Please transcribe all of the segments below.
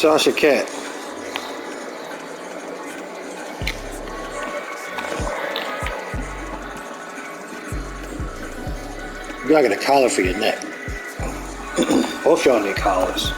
Sasha Cat. You gotta get a collar for your neck. Both y'all need collars.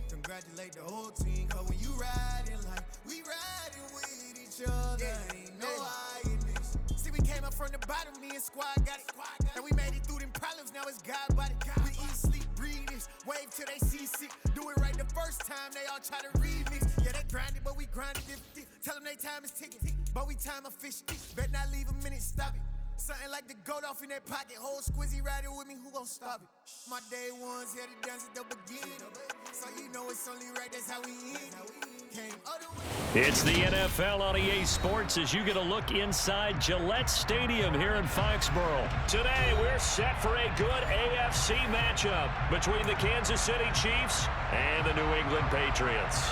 Congratulate the whole team, cause when you riding like we riding with each other, ain't no I in this. See, we came up from the bottom, me and squad got it, and we made it through them problems, now it's God body. We eat, sleep, breathe this, wave till they see sick. Do it right the first time, they all try to remix. Yeah, they grinded, but we grinded it. Tell them they time is ticking, but we time a fish. Bet not leave a minute, stop it. Something like the goat off in that pocket. Whole squizzy riding with me, who gon' stop it? My day ones had to dance at the beginning. So you know it's only right, that's how we end. It's the NFL on EA Sports as you get a look inside Gillette Stadium here in Foxborough. Today we're set for a good AFC matchup between the Kansas City Chiefs and the New England Patriots.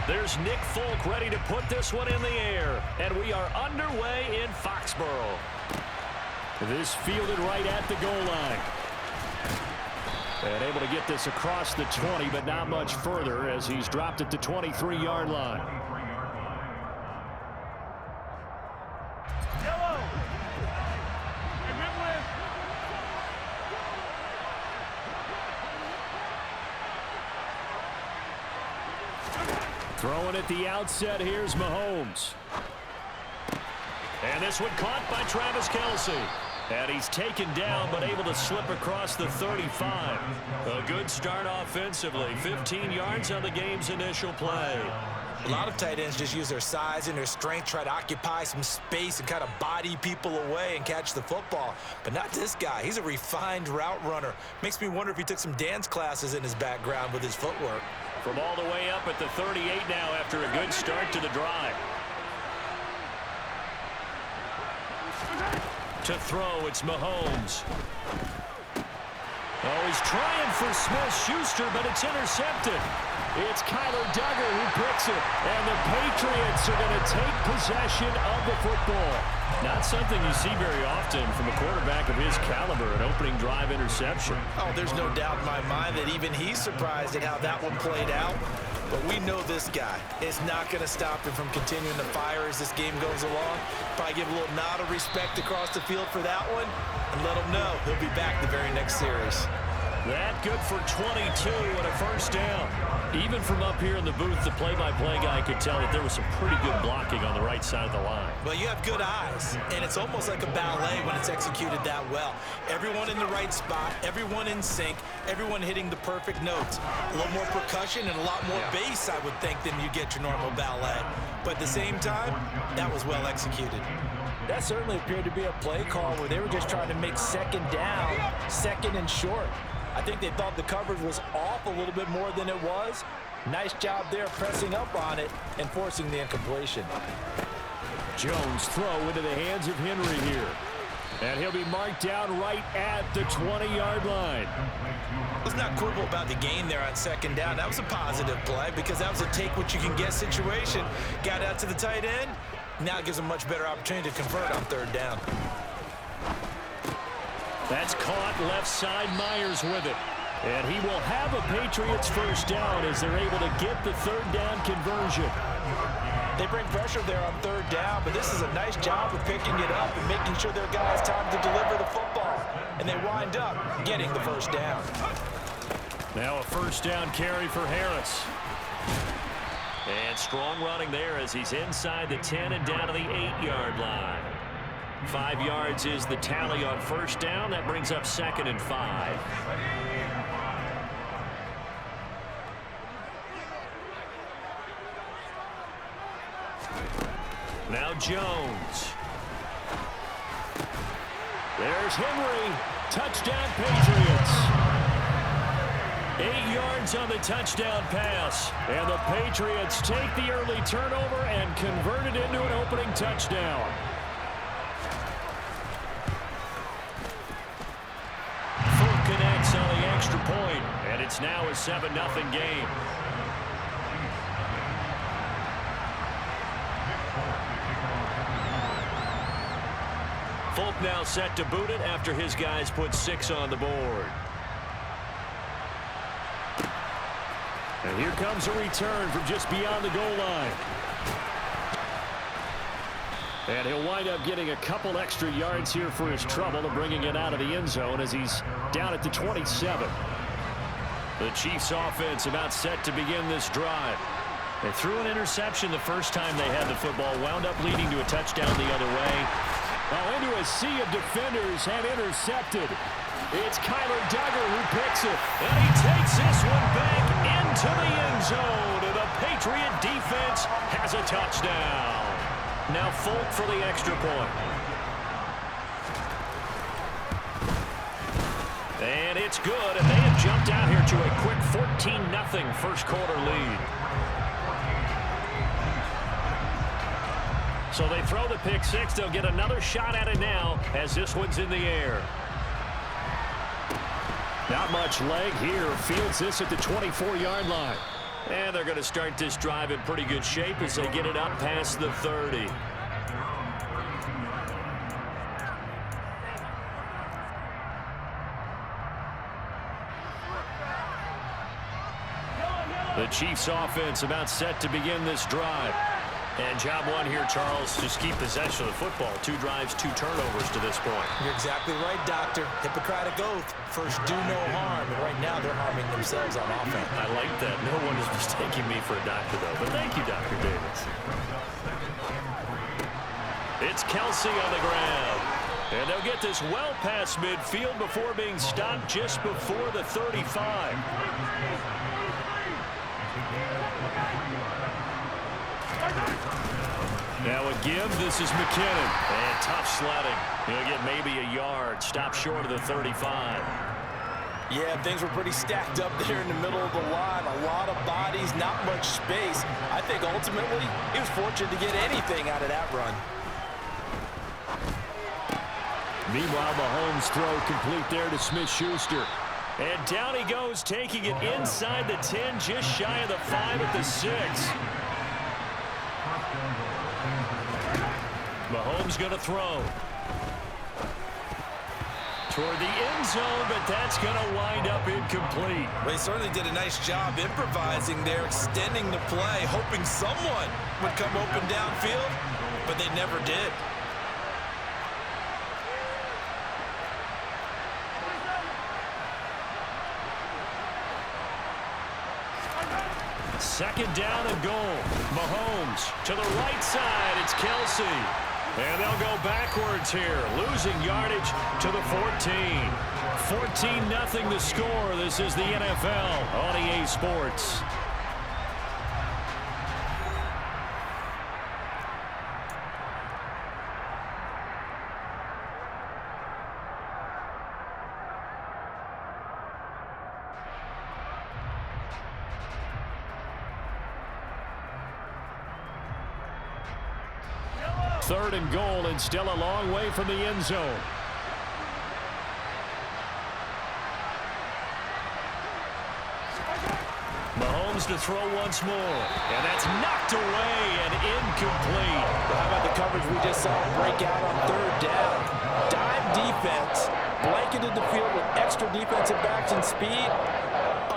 There's Nick Folk ready to put this one in the air, and we are underway in Foxborough. This fielded right at the goal line. And able to get this across the 20, but not much further as he's dropped at the 23-yard line. Throwing at the outset, here's Mahomes. And this one caught by Travis Kelce. And he's taken down, but able to slip across the 35. A good start offensively. 15 yards on the game's initial play. A lot of tight ends just use their size and their strength, try to occupy some space and kind of body people away and catch the football. But not this guy. He's a refined route runner. Makes me wonder if he took some dance classes in his background with his footwork. From all the way up at the 38 now after a good start to the drive. To throw, it's Mahomes. Oh, he's trying for Smith-Schuster, but it's intercepted. It's Kyler Duggar who picks it, and the Patriots are going to take possession of the football. Not something you see very often from a quarterback of his caliber, an opening drive interception. Oh, there's no doubt in my mind that even he's surprised at how that one played out. But we know this guy is not going to stop him from continuing to fire as this game goes along. Probably give a little nod of respect across the field for that one and let him know he'll be back the very next series. That good for 22 and a first down. Even from up here in the booth, the play-by-play guy could tell that there was some pretty good blocking on the right side of the line. Well, you have good eyes, and it's almost like a ballet when it's executed that well. Everyone in the right spot, everyone in sync, everyone hitting the perfect notes. A little more percussion and a lot more bass, I would think, than you get your normal ballet. But at the same time, that was well executed. That certainly appeared to be a play call where they were just trying to make second down, second and short. I think they thought the coverage was off a little bit more than it was. Nice job there pressing up on it and forcing the incompletion. Jones throw into the hands of Henry here. And he'll be marked down right at the 20-yard line. Let's not quibble about the gain there on second down. That was a positive play because that was a take-what-you-can-get situation. Got out to the tight end. Now it gives them a much better opportunity to convert on third down. That's caught left side. Myers with it. And he will have a Patriots first down as they're able to get the third down conversion. They bring pressure there on third down, but this is a nice job of picking it up and making sure their guys time to deliver the football. And they wind up getting the first down. Now a first down carry for Harris. And strong running there as he's inside the 10 and down to the 8-yard line. 5 yards is the tally on first down. That brings up 2nd and 5. Now Jones. There's Henry. Touchdown Patriots. 8 yards on the touchdown pass. And the Patriots take the early turnover and convert it into an opening touchdown. Fulk connects on the extra point, and it's now a 7-0 game. Fulk now set to boot it after his guys put 6 on the board. And here comes a return from just beyond the goal line. And he'll wind up getting a couple extra yards here for his trouble and bringing it out of the end zone as he's down at the 27. The Chiefs offense about set to begin this drive. They threw an interception the first time they had the football, wound up leading to a touchdown the other way. Well, into a sea of defenders and intercepted. It's Kyler Duggar who picks it. And he takes this one back into the end zone. And the Patriot defense has a touchdown. Now Fulk for the extra point. And it's good. And they have jumped out here to a quick 14-0 first quarter lead. So they throw the pick six. They'll get another shot at it now as this one's in the air. Not much leg here. Fields this at the 24-yard line. And they're going to start this drive in pretty good shape as they get it up past the 30. The Chiefs offense about set to begin this drive. And job one here, Charles, just keep possession of the football. 2 drives, 2 turnovers to this point. You're exactly right, Doctor. Hippocratic oath. First, do no harm. And right now, they're harming themselves on offense. I like that. No one is mistaking me for a doctor, though. But thank you, Dr. Davis. It's Kelsey on the ground. And they'll get this well past midfield before being stopped just before the 35. Now a give. This is McKinnon. And tough sledding. He'll get maybe a yard. Stop short of the 35. Yeah, things were pretty stacked up there in the middle of the line. A lot of bodies, not much space. I think ultimately he was fortunate to get anything out of that run. Meanwhile, Mahomes' throw complete there to Smith-Schuster. And down he goes, taking it inside the 10, just shy of the 5 at the 6. Mahomes going to throw. Toward the end zone, but that's going to wind up incomplete. They certainly did a nice job improvising there, extending the play, hoping someone would come open downfield, but they never did. Second down and goal. Mahomes to the right side. It's Kelsey. And they'll go backwards here, losing yardage to the 14. 14-0 the score. This is the NFL on EA Sports. Third and goal, and still a long way from the end zone. Mahomes to throw once more. And that's knocked away and incomplete. How about the coverage we just saw break out on third down? Dime defense, blanket taken into the field with extra defensive backs and speed,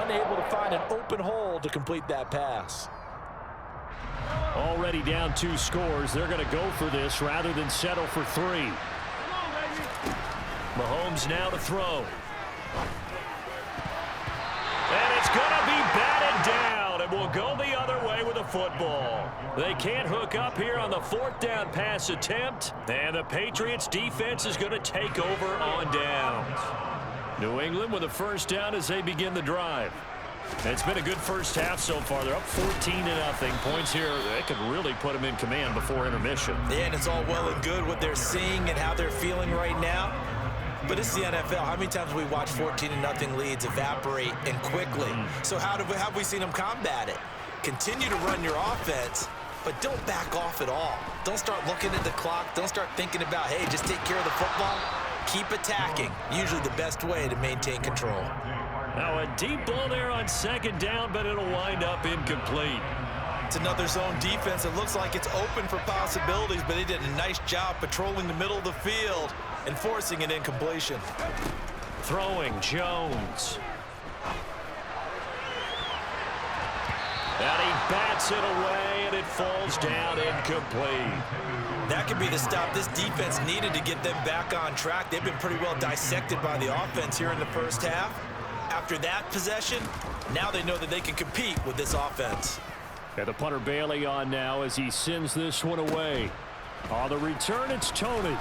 unable to find an open hole to complete that pass. Already down 2 scores. They're going to go for this rather than settle for 3. Mahomes now to throw. And it's going to be batted down, and will go the other way with the football. They can't hook up here on the 4th down pass attempt, and the Patriots defense is going to take over on downs. New England with a first down as they begin the drive. It's been a good first half so far. They're up 14-0. Points here, they could really put them in command before intermission. Yeah, and it's all well and good what they're seeing and how they're feeling right now. But it's the NFL. How many times we watch 14-0 leads evaporate and quickly? So have we seen them combat it? Continue to run your offense, but don't back off at all. Don't start looking at the clock. Don't start thinking about, hey, just take care of the football. Keep attacking. Usually the best way to maintain control. Now a deep ball there on 2nd down, but it'll wind up incomplete. It's another zone defense. It looks like it's open for possibilities, but they did a nice job patrolling the middle of the field and forcing an incompletion. Throwing Jones. And he bats it away, and it falls down incomplete. That could be the stop this defense needed to get them back on track. They've been pretty well dissected by the offense here in the first half. After that possession, now they know that they can compete with this offense. And the punter Bailey on now as he sends this one away. On the return, it's Tony.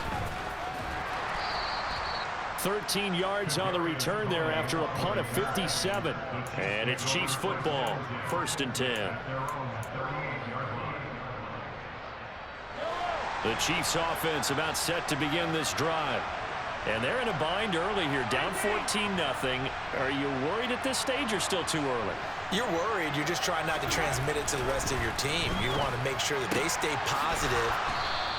13 yards on the return there after a punt of 57. And it's Chiefs football, 1st and 10. The Chiefs offense about set to begin this drive. And they're in a bind early here, down 14-0. Are you worried at this stage or still too early? You're worried. You're just trying not to transmit it to the rest of your team. You want to make sure that they stay positive.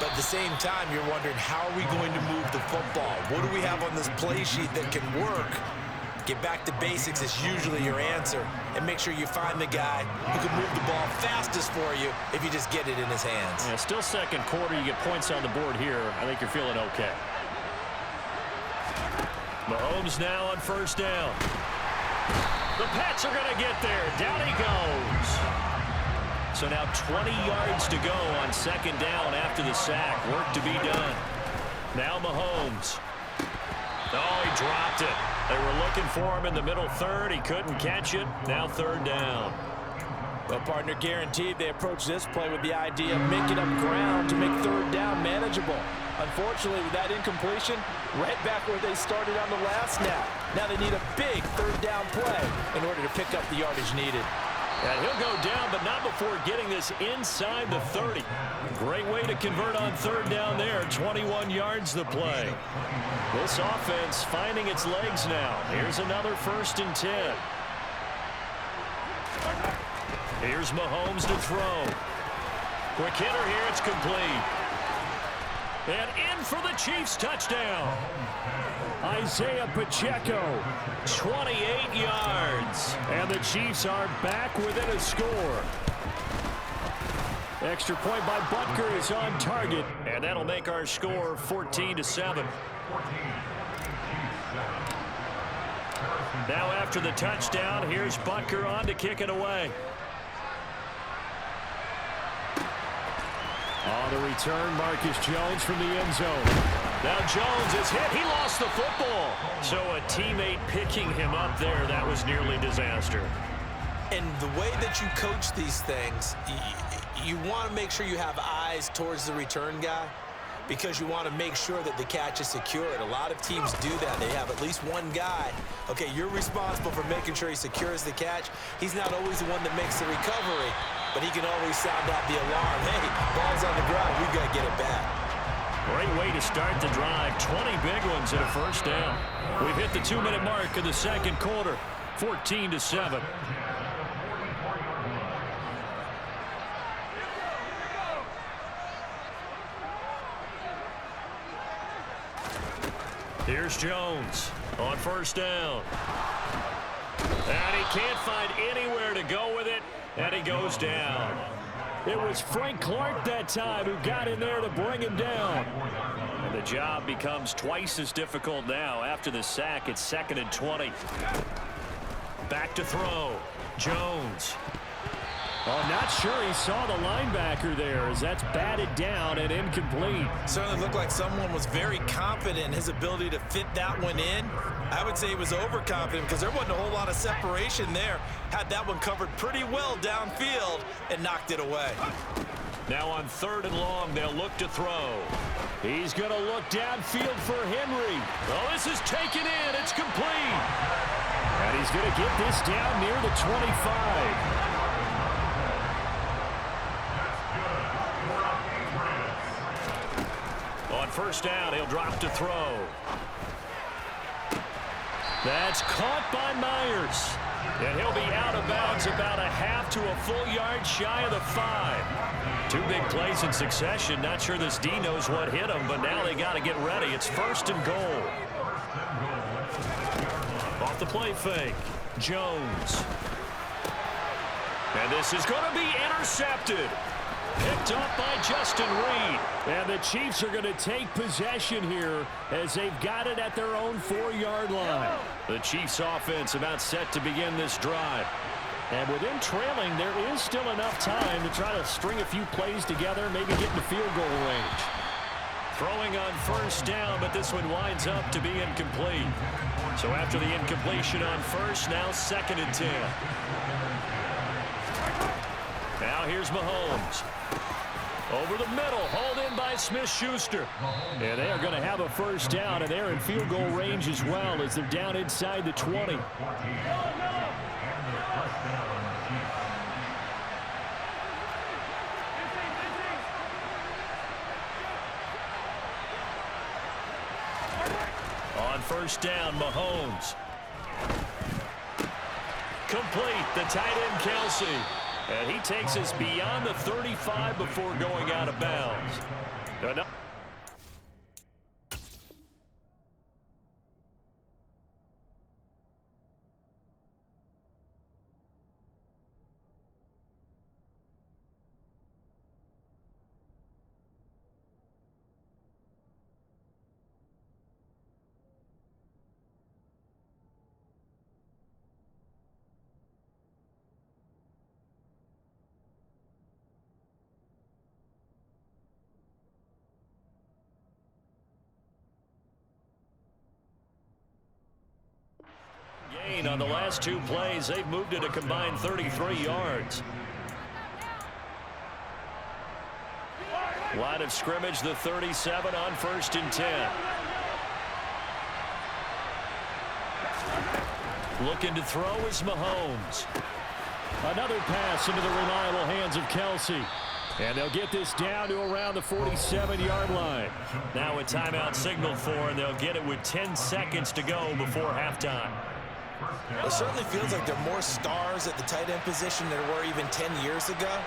But at the same time, you're wondering, how are we going to move the football? What do we have on this play sheet that can work? Get back to basics is usually your answer. And make sure you find the guy who can move the ball fastest for you if you just get it in his hands. Yeah, still 2nd quarter. You get points on the board here. I think you're feeling okay. Mahomes now on 1st down. The Pats are going to get there. Down he goes. So now 20 yards to go on 2nd down after the sack. Work to be done. Now Mahomes. Oh, he dropped it. They were looking for him in the middle 3rd. He couldn't catch it. Now 3rd down. Well, partner, guaranteed they approach this play with the idea of making up ground to make 3rd down manageable. Unfortunately, with that incompletion, right back where they started on the last snap. Now they need a big 3rd down play in order to pick up the yardage needed. And he'll go down, but not before getting this inside the 30. Great way to convert on 3rd down there. 21 yards the play. This offense finding its legs now. Here's another 1st and 10. Here's Mahomes to throw. Quick hitter here. It's complete. And in for the Chiefs touchdown. Isaiah Pacheco, 28 yards. And the Chiefs are back within a score. Extra point by Butker is on target. And that'll make our score 14-7. Now after the touchdown, here's Butker on to kick it away. On the return, Marcus Jones from the end zone. Now Jones is hit. He lost the football. So a teammate picking him up there, that was nearly disaster. And the way that you coach these things, you want to make sure you have eyes towards the return guy because you want to make sure that the catch is secured. A lot of teams do that. They have at least one guy. Okay, you're responsible for making sure he secures the catch. He's not always the one that makes the recovery, but he can always sound out the alarm. Hey, ball's on the ground. We've got to get it back. Great way to start the drive. 20 big ones and a 1st down. We've hit the 2-minute mark of the 2nd quarter. 14-7. Here's Jones on 1st down. And he can't find anywhere to go with it, and he goes down. It was Frank Clark that time who got in there to bring him down. And the job becomes twice as difficult now. After the sack, it's 2nd and 20. Back to throw. Jones. Oh, not sure he saw the linebacker there as that's batted down and incomplete. Certainly looked like someone was very confident in his ability to fit that one in. I would say he was overconfident because there wasn't a whole lot of separation there. Had that one covered pretty well downfield and knocked it away. Now on 3rd and long, they'll look to throw. He's going to look downfield for Henry. Oh, this is taken in. It's complete. And he's going to get this down near the 25. On 1st down, he'll drop to throw. That's caught by Myers. And he'll be out of bounds about a half to a full yard shy of the 5. 2 big plays in succession. Not sure this D knows what hit him, but now they got to get ready. It's 1st and goal. Off the play fake. Jones. And this is going to be intercepted. Picked up by Justin Reed. And the Chiefs are going to take possession here as they've got it at their own 4-yard line. The Chiefs offense about set to begin this drive. And with them trailing, there is still enough time to try to string a few plays together, maybe get in the field goal range. Throwing on 1st down, but this one winds up to be incomplete. So after the incompletion on 1st, now 2nd and 10. Now here's Mahomes. Over the middle, hauled in by Smith-Schuster. And they are going to have a 1st down, and they're in field goal range as well as they're down inside the 20. On 1st down, Mahomes. Complete, the tight end Kelsey. And he takes us beyond the 35 before going out of bounds. On the last 2 plays, they've moved it a combined 33 yards. Line of scrimmage, the 37 on 1st and 10. Looking to throw is Mahomes. Another pass into the reliable hands of Kelsey. And they'll get this down to around the 47-yard line. Now a timeout signaled for, and they'll get it with 10 seconds to go before halftime. It certainly feels like there are more stars at the tight end position than there were even 10 years ago.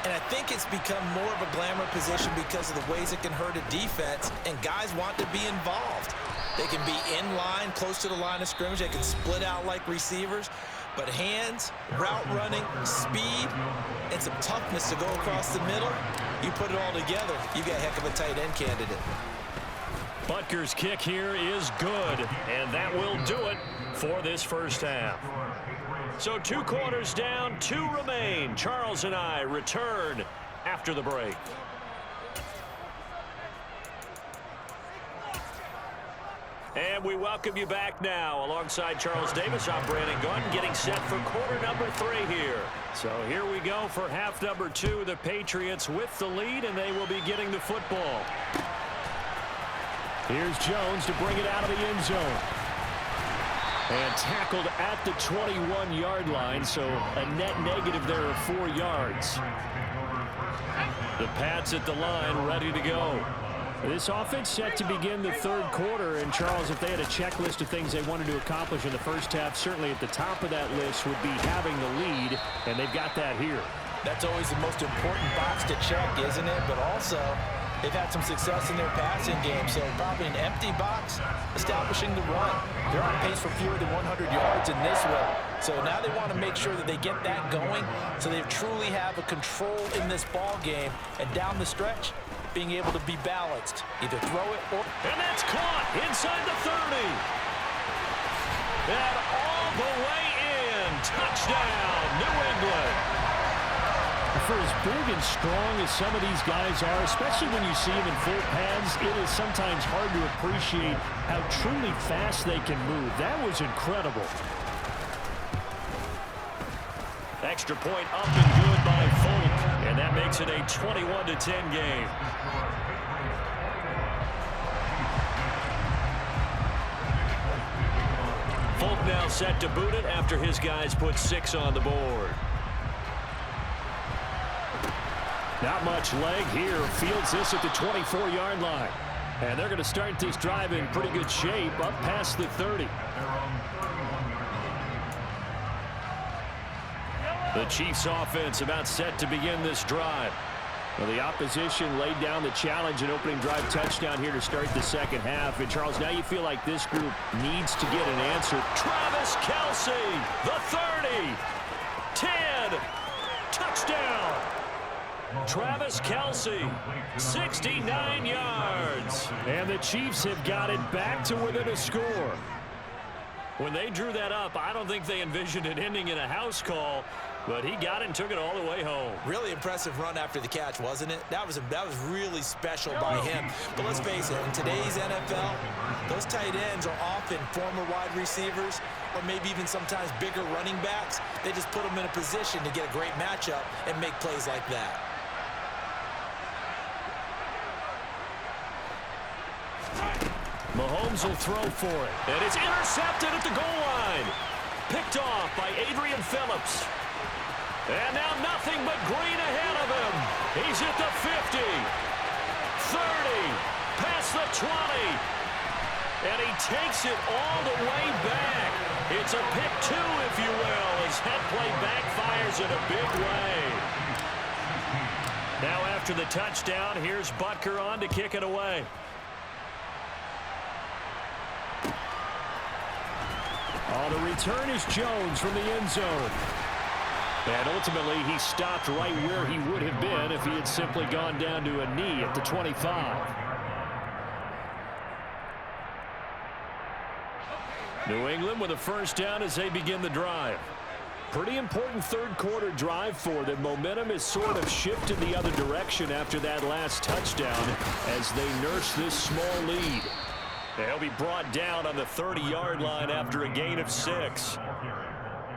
And I think it's become more of a glamour position because of the ways it can hurt a defense, and guys want to be involved. They can be in line, close to the line of scrimmage. They can split out like receivers. But hands, route running, speed, and some toughness to go across the middle, you put it all together, you got a heck of a tight end candidate. Butker's kick here is good, and that will do it for this 1st half. So 2 quarters down, 2 remain. Charles and I return after the break. And we welcome you back now. Alongside Charles Davis, I'm Brandon Gordon, getting set for quarter number 3 here. So here we go for half number 2. The Patriots with the lead, and they will be getting the football. Here's Jones to bring it out of the end zone. And tackled at the 21-yard line, so a net negative there of 4 yards. The Pats at the line, ready to go. This offense set to begin the 3rd quarter, and Charles, if they had a checklist of things they wanted to accomplish in the 1st half, certainly at the top of that list would be having the lead, and they've got that here. That's always the most important box to check, isn't it? But also, They've had some success in their passing game, so probably an empty box establishing the run. They're on pace for fewer than 100 yards in this one. So now they want to make sure that they get that going so they truly have a control in this ball game. And down the stretch, being able to be balanced. Either throw it or... And that's caught inside the 30. And all the way in. Touchdown, New England. For as big and strong as some of these guys are, especially when you see them in full pads, it is sometimes hard to appreciate how truly fast they can move. That was incredible. Extra point up and good by Folk, and that makes it a 21-10 game. Folk now set to boot it after his guys put 6 on the board. Not much leg here. Fields this at the 24-yard line. And they're going to start this drive in pretty good shape up past the 30. The Chiefs offense about set to begin this drive. Well, the opposition laid down the challenge and opening drive touchdown here to start the second half. And, Charles, now you feel like this group needs to get an answer. Travis Kelce, the 30, 10, touchdown. Travis Kelce, 69 yards. And the Chiefs have got it back to within a score. When they drew that up, I don't think they envisioned it ending in a house call, but he got it and took it all the way home. Really impressive run after the catch, wasn't it? That was really special by him. But let's face it, in today's NFL, those tight ends are often former wide receivers or maybe even sometimes bigger running backs. They just put them in a position to get a great matchup and make plays like that. Mahomes will throw for it. And it's intercepted at the goal line. Picked off by Adrian Phillips. And now nothing but green ahead of him. He's at the 50. 30. Past the 20. And he takes it all the way back. It's a pick 2, if you will, as that play backfires in a big way. Now after the touchdown, here's Butker on to kick it away. On the return is Jones from the end zone. And ultimately, he stopped right where he would have been if he had simply gone down to a knee at the 25. New England with a first down as they begin the drive. Pretty important third quarter drive for them. Momentum has sort of shifted the other direction after that last touchdown as they nurse this small lead. They'll be brought down on the 30-yard line after a gain of 6.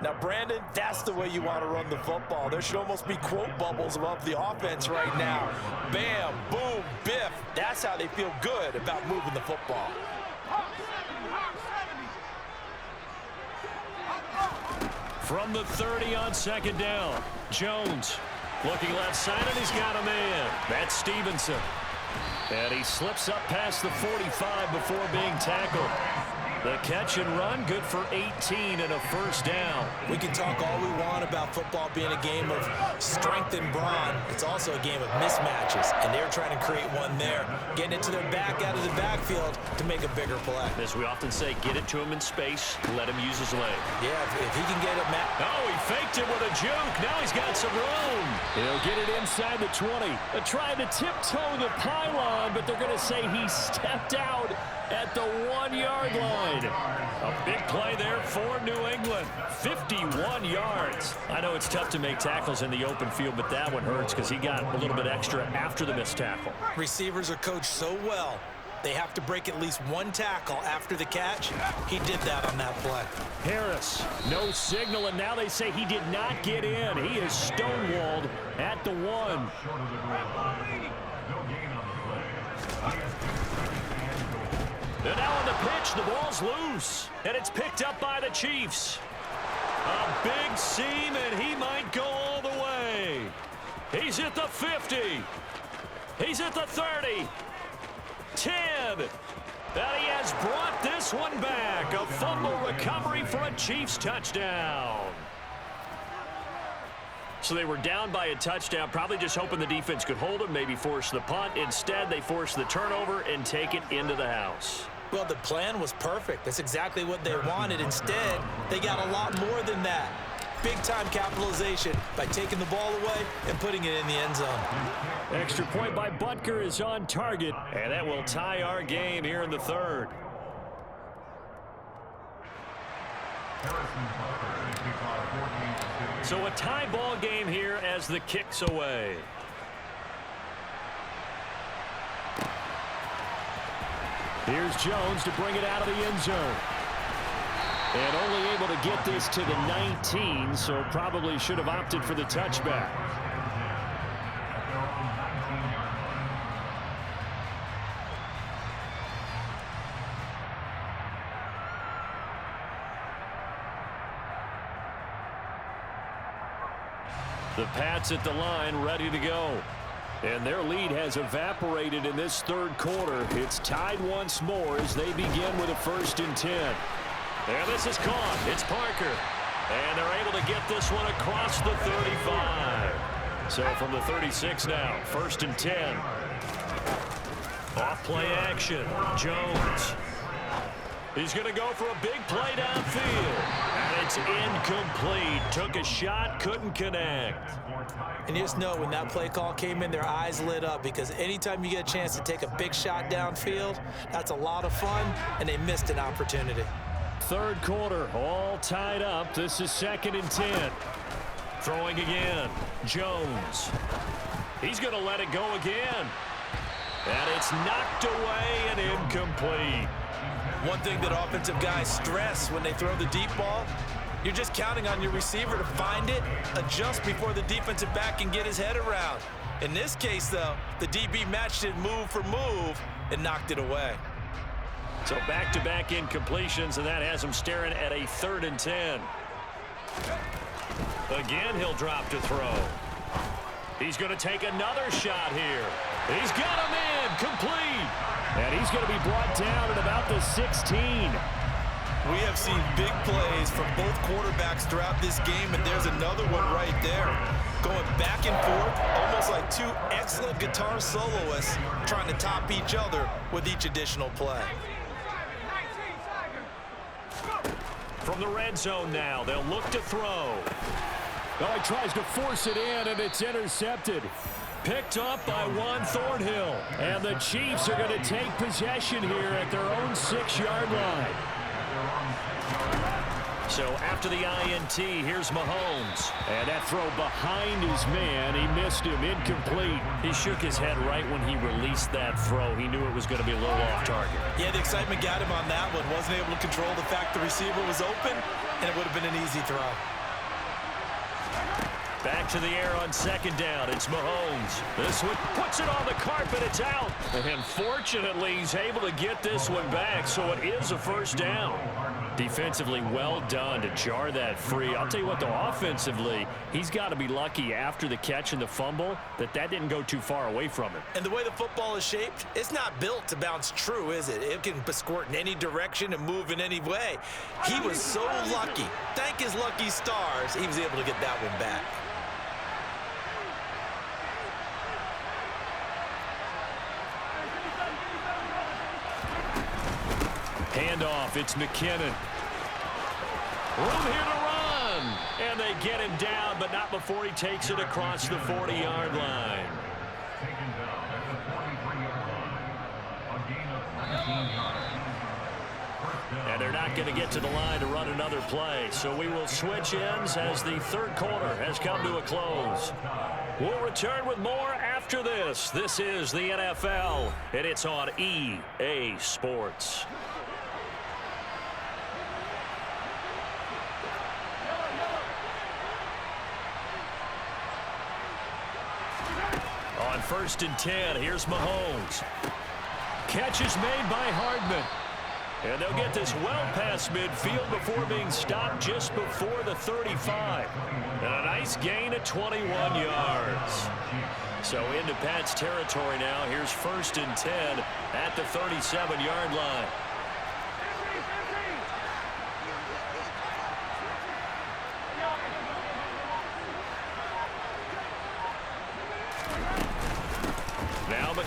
Now, Brandon, that's the way you want to run the football. There should almost be quote bubbles above the offense right now. Bam, boom, biff. That's how they feel good about moving the football. From the 30 on second down, Jones looking left side, and he's got a man. That's Stevenson. And he slips up past the 45 before being tackled. The catch and run, good for 18 and a first down. We can talk all we want about football being a game of strength and brawn. It's also a game of mismatches, and they're trying to create one there, getting it to their back out of the backfield to make a bigger play. As we often say, get it to him in space, let him use his leg. Yeah, if he can get it, Matt. Oh, he faked it with a juke. Now he's got some room. He'll get it inside the 20. They're trying to tiptoe the pylon, but they're going to say he stepped out at the 1-yard line. A big play there for New England. 51 yards. I know it's tough to make tackles in the open field, but that one hurts because he got a little bit extra after the missed tackle. Receivers are coached so well. They have to break at least one tackle after the catch. He did that on that play. Harris, no signal, and now they say he did not get in. He is stonewalled at the 1. And now on the pitch, the ball's loose. And it's picked up by the Chiefs. A big seam, and he might go all the way. He's at the 50. He's at the 30. 10. And he has brought this one back. A fumble recovery for a Chiefs touchdown. So they were down by a touchdown, probably just hoping the defense could hold them, maybe force the punt. Instead, they forced the turnover and take it into the house. Well, the plan was perfect. That's exactly what they wanted. Instead, they got a lot more than that. Big-time capitalization by taking the ball away and putting it in the end zone. Extra point by Butker is on target, and that will tie our game here in the third. So a tie ball game here as the kick's away. Here's Jones to bring it out of the end zone. And only able to get this to the 19, so probably should have opted for the touchback. The Pats at the line, ready to go. And their lead has evaporated in this third quarter. It's tied once more as they begin with a 1st and 10. And this is caught. It's Parker. And they're able to get this one across the 35. So from the 36 now, 1st and 10. Off play action. Jones. He's going to go for a big play downfield. And it's incomplete. Took a shot, couldn't connect. And you just know when that play call came in, their eyes lit up, because anytime you get a chance to take a big shot downfield, that's a lot of fun, and they missed an opportunity. Third quarter, all tied up. This is 2nd and 10. Throwing again. Jones. He's going to let it go again. And it's knocked away and incomplete. One thing that offensive guys stress when they throw the deep ball, you're just counting on your receiver to find it, adjust before the defensive back can get his head around. In this case, though, the DB matched it move for move and knocked it away. So back-to-back incompletions, and that has him staring at a 3rd and 10. Again, he'll drop to throw. He's going to take another shot here. He's got him in, complete. And he's going to be brought down at about the 16. We have seen big plays from both quarterbacks throughout this game, and there's another one right there. Going back and forth, almost like two excellent guitar soloists trying to top each other with each additional play. From the red zone now, they'll look to throw. Oh, he tries to force it in, and it's intercepted. Picked up by one Thornhill. And the Chiefs are going to take possession here at their own 6-yard line. So after the INT, here's Mahomes. And that throw behind his man. He missed him, incomplete. He shook his head right when he released that throw. He knew it was going to be a little off target. Yeah, the excitement got him on that one. Wasn't able to control the fact the receiver was open, and it would have been an easy throw. Back to the air on 2nd down. It's Mahomes. This one puts it on the carpet. It's out. And fortunately, he's able to get this one back, so it is a 1st down. Defensively, well done to jar that free. I'll tell you what, though, offensively, he's got to be lucky after the catch and the fumble that didn't go too far away from him. And the way the football is shaped, it's not built to bounce true, is it? It can squirt in any direction and move in any way. He was so lucky. Thank his lucky stars, he was able to get that one back. Handoff, it's McKinnon. Room here to run. And they get him down, but not before he takes it across the 40-yard line. And they're not going to get to the line to run another play. So we will switch ends as the third quarter has come to a close. We'll return with more after this. This is the NFL, and it's on EA Sports. On 1st and 10, here's Mahomes. Catch is made by Hardman. And they'll get this well past midfield before being stopped just before the 35. And a nice gain of 21 yards. So into Pat's territory now. Here's 1st and 10 at the 37-yard line.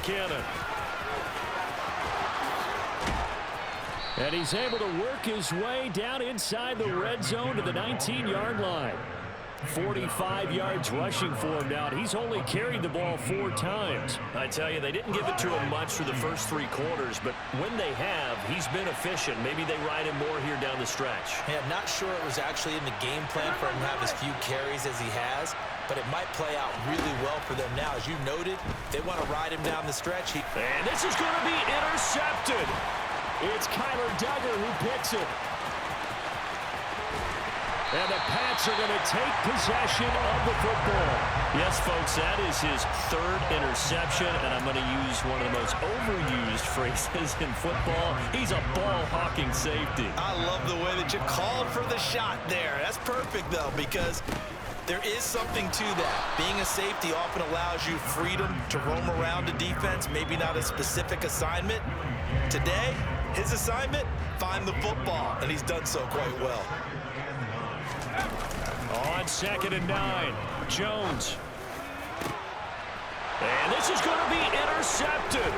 McKinnon. And he's able to work his way down inside the red zone to the 19-yard line. 45 yards rushing for him now. He's only carried the ball 4 times. I tell you, they didn't give it to him much for the first 3 quarters, but when they have, he's been efficient. Maybe they ride him more here down the stretch. Yeah, I'm not sure it was actually in the game plan for him to have as few carries as he has, but it might play out really well for them now. As you noted, they want to ride him down the stretch. And this is going to be intercepted. It's Kyler Duggar who picks it. And the Pats are going to take possession of the football. Yes, folks, that is his 3rd interception, and I'm going to use one of the most overused phrases in football. He's a ball-hawking safety. I love the way that you called for the shot there. That's perfect, though, because there is something to that. Being a safety often allows you freedom to roam around the defense, maybe not a specific assignment. Today, his assignment, find the football, and he's done so quite well. On 2nd and 9, Jones. And this is going to be intercepted.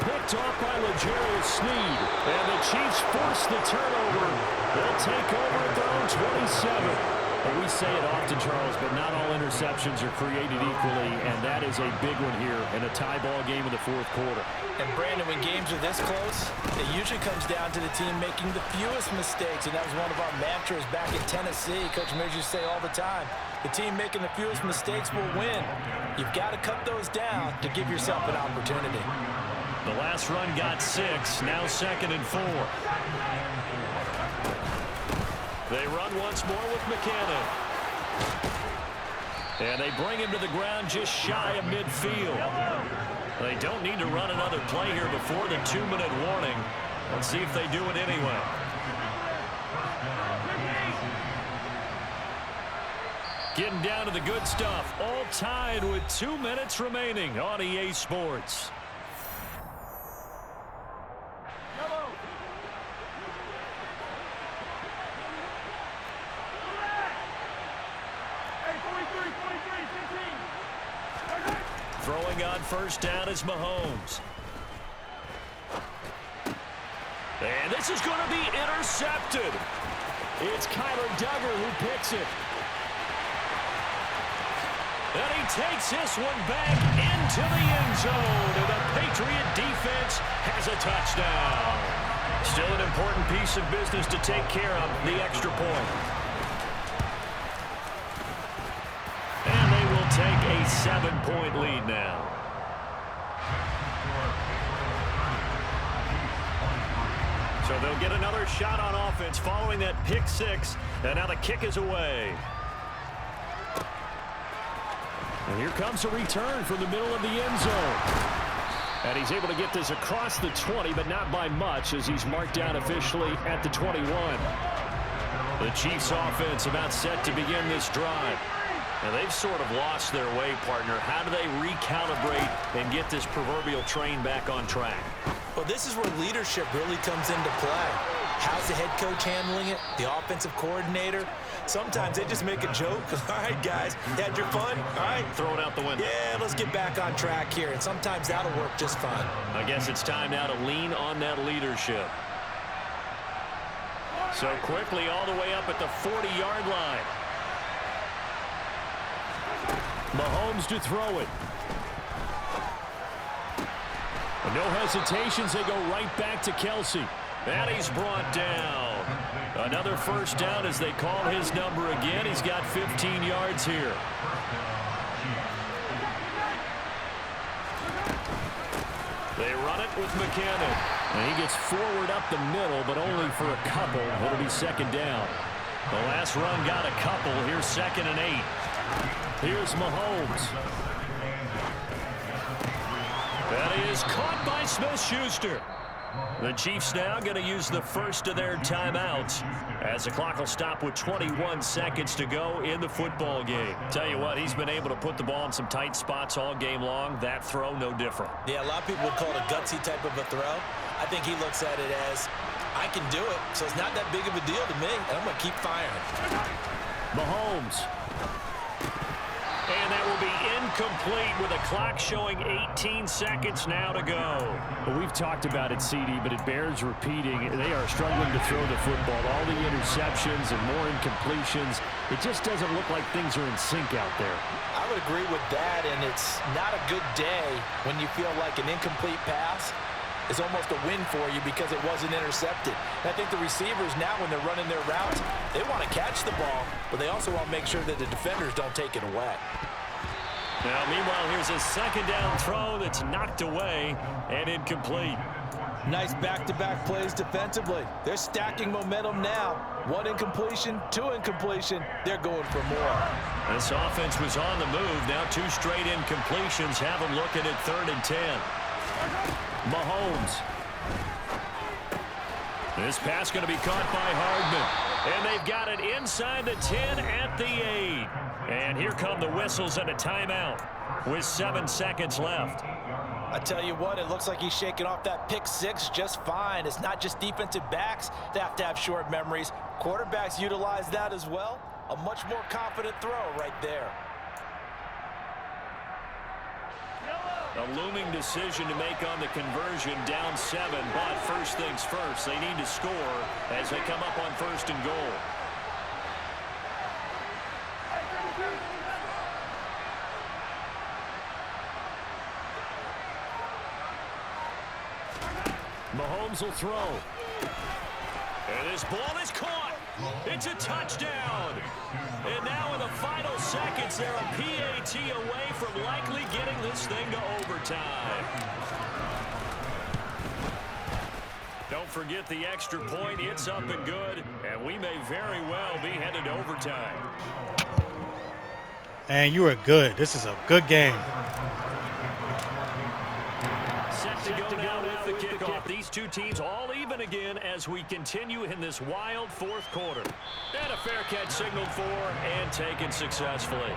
Picked off by L'Jarius Sneed. And the Chiefs force the turnover. They'll take over at their own 27. Well, we say it often, Charles, but not all interceptions are created equally, and that is a big one here in a tie ball game in the 4th quarter. And, Brandon, when games are this close, it usually comes down to the team making the fewest mistakes, and that was one of our mantras back at Tennessee. Coach Mears used to say all the time, the team making the fewest mistakes will win. You've got to cut those down to give yourself an opportunity. The last run got 6, now 2nd and 4. They run once more with McKinnon. And they bring him to the ground just shy of midfield. They don't need to run another play here before the 2-minute warning. Let's see if they do it anyway. Getting down to the good stuff. All tied with 2 minutes remaining on EA Sports. Throwing on first down is Mahomes. And this is going to be intercepted. It's Kyler Duggar who picks it. And he takes this one back into the end zone. And the Patriot defense has a touchdown. Still an important piece of business to take care of, the extra point. And they will take a 7-point lead now. So they'll get another shot on offense following that pick 6. And now the kick is away. And here comes a return from the middle of the end zone. And he's able to get this across the 20, but not by much, as he's marked down officially at the 21. The Chiefs offense about set to begin this drive. And they've sort of lost their way, partner. How do they recalibrate and get this proverbial train back on track? Well, this is where leadership really comes into play. How's the head coach handling it? The offensive coordinator? Sometimes they just make a joke. All right, guys, you had your fun? All right. Throw it out the window. Yeah, let's get back on track here. And sometimes that'll work just fine. I guess it's time now to lean on that leadership. So quickly all the way up at the 40-yard line. Mahomes to throw it. No hesitations, they go right back to Kelsey. And he's brought down. Another first down as they call his number again. He's got 15 yards here. They run it with McKinnon. And he gets forward up the middle, but only for a couple. It'll be 2nd down. The last run got a couple. Here's 2nd and 8. Here's Mahomes. That is caught by Smith-Schuster. The Chiefs now going to use the first of their timeouts as the clock will stop with 21 seconds to go in the football game. Tell you what, he's been able to put the ball in some tight spots all game long. That throw, no different. Yeah, a lot of people would call it a gutsy type of a throw. I think he looks at it as, I can do it, so it's not that big of a deal to me, and I'm going to keep firing. Mahomes. And that will be incomplete with a clock showing 18 seconds now to go. Well, we've talked about it, CD, but it bears repeating. They are struggling to throw the football. All the interceptions and more incompletions. It just doesn't look like things are in sync out there. I would agree with that, and it's not a good day when you feel like an incomplete pass is almost a win for you because it wasn't intercepted. And I think the receivers now, when they're running their routes, they want to catch the ball, but they also want to make sure that the defenders don't take it away. Now, meanwhile, here's a second down throw that's knocked away and incomplete. Nice back-to-back plays defensively. They're stacking momentum now. One incompletion, two incompletion. They're going for more. This offense was on the move. Now 2 straight incompletions have them looking at 3rd and 10. Mahomes. This pass going to be caught by Hardman. And they've got it inside the 10 at the 8. And here come the whistles and a timeout with 7 seconds left. I tell you what, it looks like he's shaking off that pick 6 just fine. It's not just defensive backs that have short memories. Quarterbacks utilize that as well. A much more confident throw right there. A looming decision to make on the conversion, down 7, but first things first, they need to score as they come up on 1st and goal. Mahomes will throw. And this ball is caught. It's a touchdown. And now in the final seconds, they're a PAT away from likely getting this thing to overtime. Don't forget the extra point. It's up and good. And we may very well be headed to overtime. And you are good. This is a good game. Set to go now with the kickoff. These two teams all even again as we continue in this wild 4th quarter. And a fair catch signaled for and taken successfully.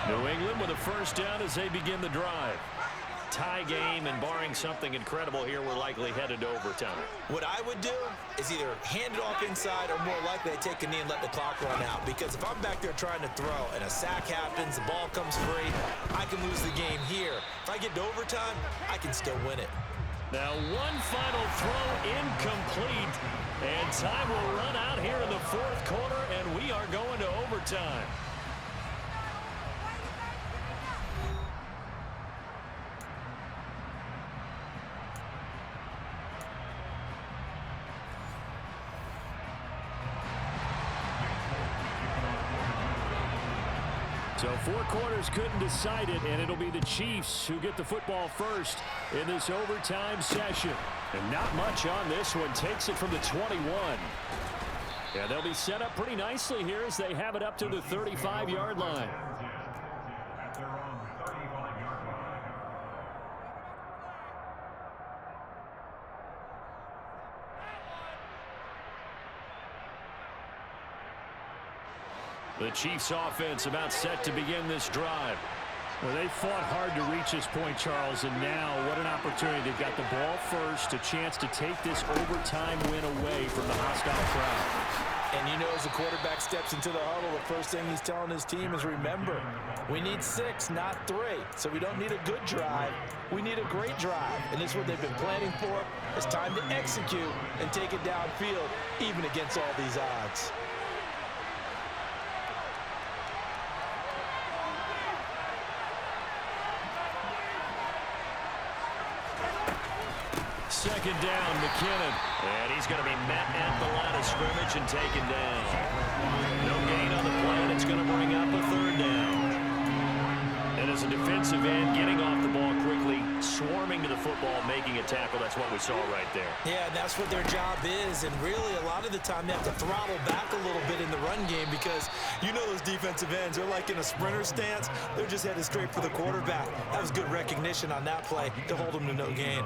New England with a first down as they begin the drive. Tie game, and barring something incredible here, we're likely headed to overtime. What I would do is either hand it off inside or more likely I take a knee and let the clock run out. Because if I'm back there trying to throw and a sack happens, the ball comes free, I can lose the game here. If I get to overtime, I can still win it. Now one final throw incomplete, and time will run out here in the 4th quarter, and we are going to overtime. So 4 quarters couldn't decide it, and it'll be the Chiefs who get the football first in this overtime session. And not much on this one. Takes it from the 21. Yeah, they'll be set up pretty nicely here as they have it up to the 35-yard line. The Chiefs offense about set to begin this drive. Well, they fought hard to reach this point, Charles, and now what an opportunity. They've got the ball first, a chance to take this overtime win away from the hostile crowd. And you know, as the quarterback steps into the huddle, the first thing he's telling his team is, remember, we need 6, not 3. So we don't need a good drive. We need a great drive. And this is what they've been planning for. It's time to execute and take it downfield, even against all these odds. Second down, McKinnon. And he's going to be met at the line of scrimmage and taken down. No gain on the play, and it's going to bring up a 3rd down. And as a defensive end, getting off the ball quickly, swarming to the football, making a tackle, that's what we saw right there. Yeah, and that's what their job is. And really, a lot of the time, they have to throttle back a little bit in the run game because you know those defensive ends, they're like in a sprinter stance. They're just headed straight for the quarterback. That was good recognition on that play to hold them to no gain.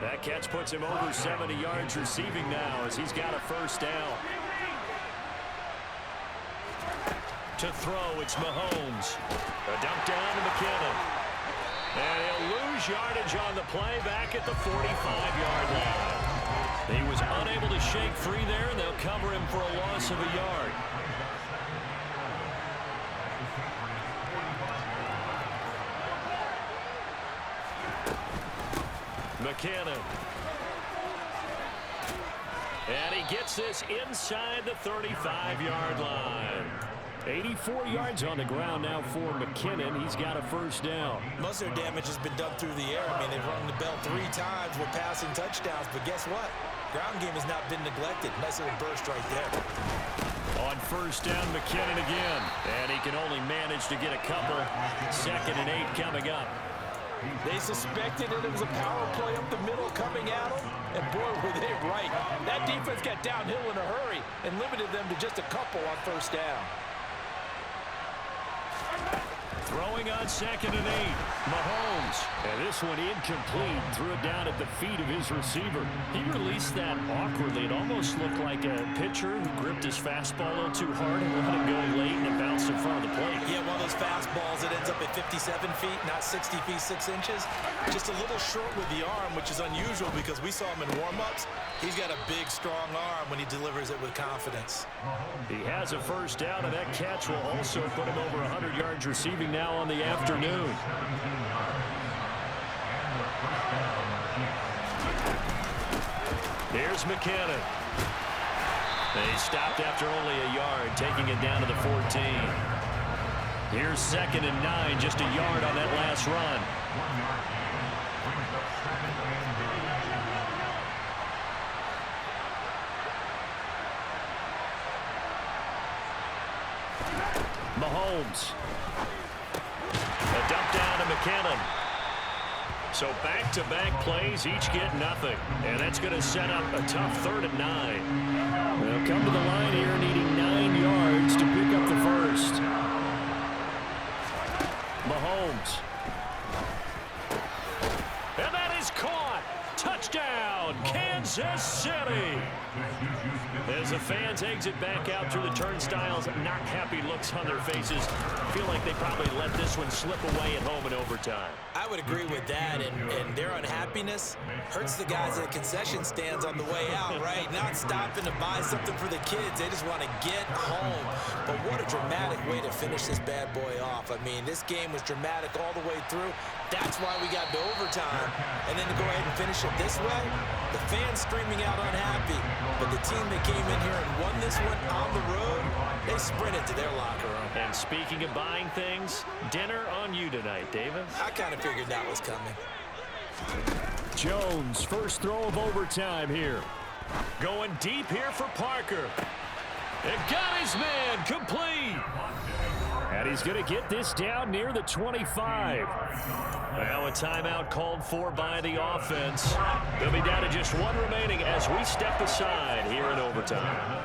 That catch puts him over 70 yards receiving now as he's got a first down. To throw, it's Mahomes. A dump down to McKinnon. And he'll lose yardage on the play back at the 45-yard line. He was unable to shake free there, and they'll cover him for a loss of a yard. McKinnon. And he gets this inside the 35-yard line. 84 yards on the ground now for McKinnon. He's got a first down. Most of their damage has been done through the air. I mean, they've rung the bell 3 times with passing touchdowns, but guess what? Ground game has not been neglected. Nice little burst right there. On first down, McKinnon again. And he can only manage to get a couple. 2nd and 8 coming up. They suspected it was a power play up the middle coming at them, and boy, were they right. That defense got downhill in a hurry and limited them to just a couple on first down. Throwing on 2nd and 8. Mahomes. And this one incomplete. Threw it down at the feet of his receiver. He released that awkwardly. It almost looked like a pitcher who gripped his fastball a little too hard and let it go late, and it bounced in front of the plate. Yeah, one of those fastballs that ends up at 57 feet, not 60 feet, 6 inches. Just a little short with the arm, which is unusual because we saw him in warm-ups. He's got a big, strong arm when he delivers it with confidence. He has a first down, and that catch will also put him over 100 yards receiving now on the afternoon. Here's McKinnon. They stopped after only a yard, taking it down to the 14. Here's 2nd and 9, just a yard on that last run. Mahomes. A dump down to McKinnon. So back-to-back plays, each get nothing. And that's going to set up a tough 3rd and 9. They'll come to the line here needing 9 yards to pick up the first. Mahomes. And that is caught. Touchdown, Kansas City. As the fans exit back out through the turnstiles, not happy looks on their faces. Feel like they probably let this one slip away at home in overtime. I would agree with that, and their unhappiness hurts the guys at concession stands on the way out, right? Not stopping to buy something for the kids. They just want to get home. But what a dramatic way to finish this bad boy off. I mean, this game was dramatic all the way through. That's why we got to overtime. And then to go ahead and finish it this way, the fans screaming out unhappy. But the team that came in here and won this one on the road, they sprinted to their locker room. And speaking of buying things, dinner on you tonight, Davis. I kind of figured that was coming. Jones, first throw of overtime here. Going deep here for Parker. And got his man complete. And he's going to get this down near the 25. Now a timeout called for by the offense. They'll be down to just 1 remaining as we step aside here in overtime.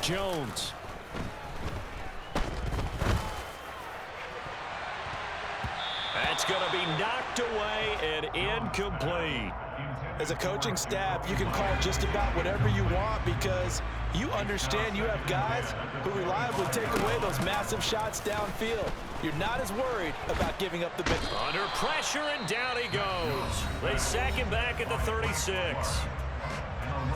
Jones. That's going to be knocked away and incomplete. As a coaching staff, you can call just about whatever you want because you understand you have guys who reliably take away those massive shots downfield. You're not as worried about giving up the big. Under pressure, and down he goes. They sack him back at the 36.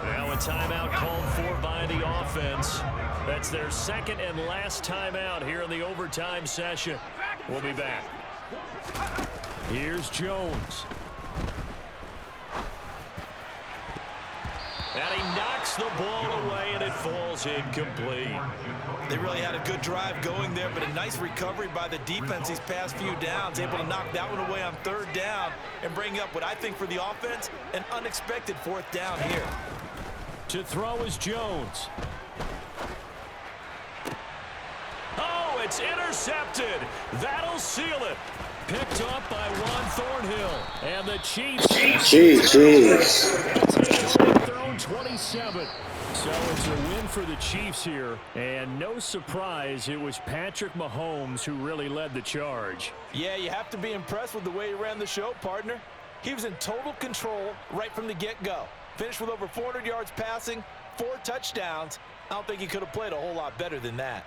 Now a timeout called for by the offense. That's their 2nd and last timeout here in the overtime session. We'll be back. Here's Jones. And he knocks the ball away, and it falls incomplete. They really had a good drive going there, but a nice recovery by the defense these past few downs, able to knock that one away on 3rd down and bring up what I think for the offense, an unexpected 4th down here. To throw is Jones. Oh, It's intercepted. That'll seal it. Picked up by Juan Thornhill. And the Chiefs Jeez. take over their own 27. So it's a win for the Chiefs here. And no surprise, it was Patrick Mahomes who really led the charge. Yeah, you have to be impressed with the way he ran the show, partner. He was in total control right from the get-go. Finished with over 400 yards passing, 4 touchdowns. I don't think he could have played a whole lot better than that.